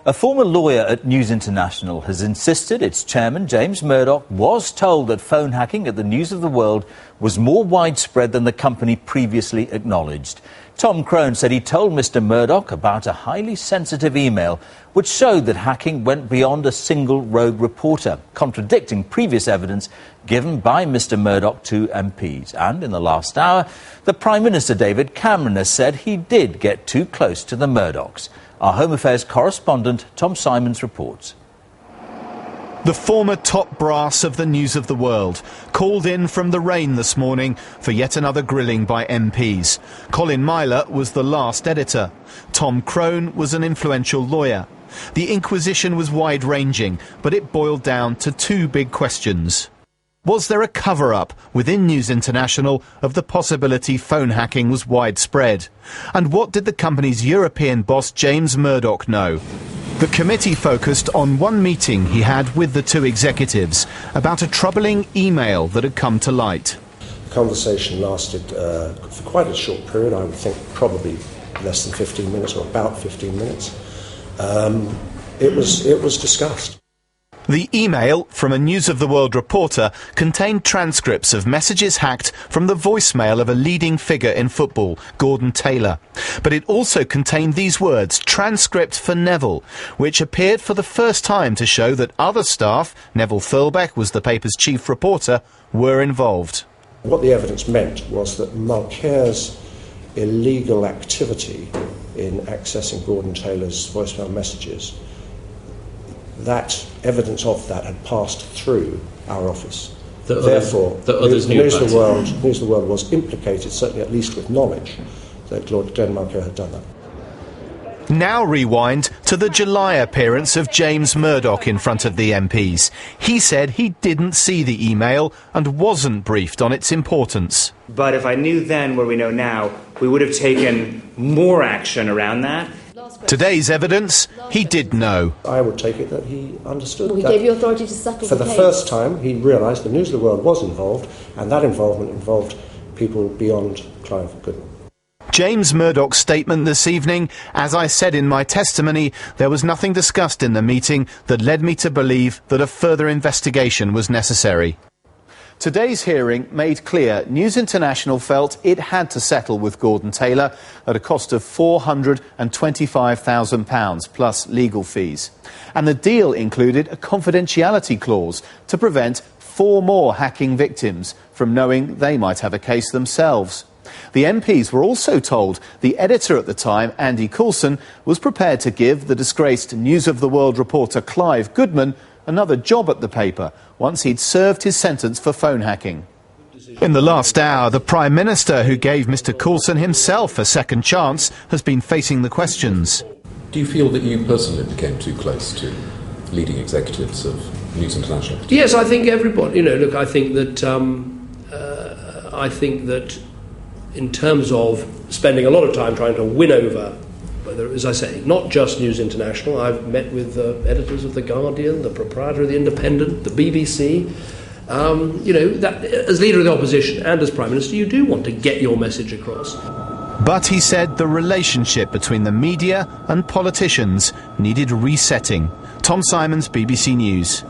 A former lawyer at News International has insisted its chairman, James Murdoch, was told that phone hacking at the News of the World was more widespread than the company previously acknowledged. Tom Crone said he told Mr Murdoch about a highly sensitive email which showed that hacking went beyond a single rogue reporter, contradicting previous evidence given by Mr Murdoch to MPs. And in the last hour, the Prime Minister David Cameron has said he did get too close to the Murdochs. Our Home Affairs correspondent Tom Simons reports. The former top brass of the News of the World called in from the rain this morning for yet another grilling by MPs. Colin Myler was the last editor. Tom Crone was an influential lawyer. The inquisition was wide-ranging, but it boiled down to two big questions. Was there a cover-up within News International of the possibility phone hacking was widespread? And what did the company's European boss James Murdoch know? The committee focused on one meeting he had with the two executives about a troubling email that had come to light. The conversation lasted for quite a short period, I would think probably less than 15 minutes or about 15 minutes. It was discussed. The email from a News of the World reporter contained transcripts of messages hacked from the voicemail of a leading figure in football, Gordon Taylor. But it also contained these words, transcript for Neville, which appeared for the first time to show that other staff, Neville Thirlbeck was the paper's chief reporter, were involved. What the evidence meant was that Mulcair's illegal activity in accessing Gordon Taylor's voicemail messages, that evidence of that had passed through our office. Therefore, News of the World was implicated, certainly at least with knowledge, that Lord Glenn Mulcair had done that. Now rewind to the July appearance of James Murdoch in front of the MPs. He said he didn't see the email and wasn't briefed on its importance. But if I knew then what we know now, we would have taken more action around that. Today's evidence, he did know. I would take it that he understood. Well, he gave you authority to settle for the case. First time, he realised the News of the World was involved, and that involvement involved people beyond Clive Goodman. James Murdoch's statement this evening, as I said in my testimony, there was nothing discussed in the meeting that led me to believe that a further investigation was necessary. Today's hearing made clear News International felt it had to settle with Gordon Taylor at a cost of £425,000 plus legal fees. And the deal included a confidentiality clause to prevent 4 more hacking victims from knowing they might have a case themselves. The MPs were also told the editor at the time, Andy Coulson, was prepared to give the disgraced News of the World reporter Clive Goodman another job at the paper once he'd served his sentence for phone hacking. In the last hour, the Prime Minister, who gave Mr Coulson himself a second chance, has been facing the questions. Do you feel that you personally became too close to leading executives of News International? Yes, I think everybody. Look, I think that in terms of spending a lot of time trying to win over, as I say, not just News International. I've met with editors of The Guardian, the proprietor of The Independent, the BBC. That as leader of the opposition and as Prime Minister, you do want to get your message across. But he said the relationship between the media and politicians needed resetting. Tom Simons, BBC News.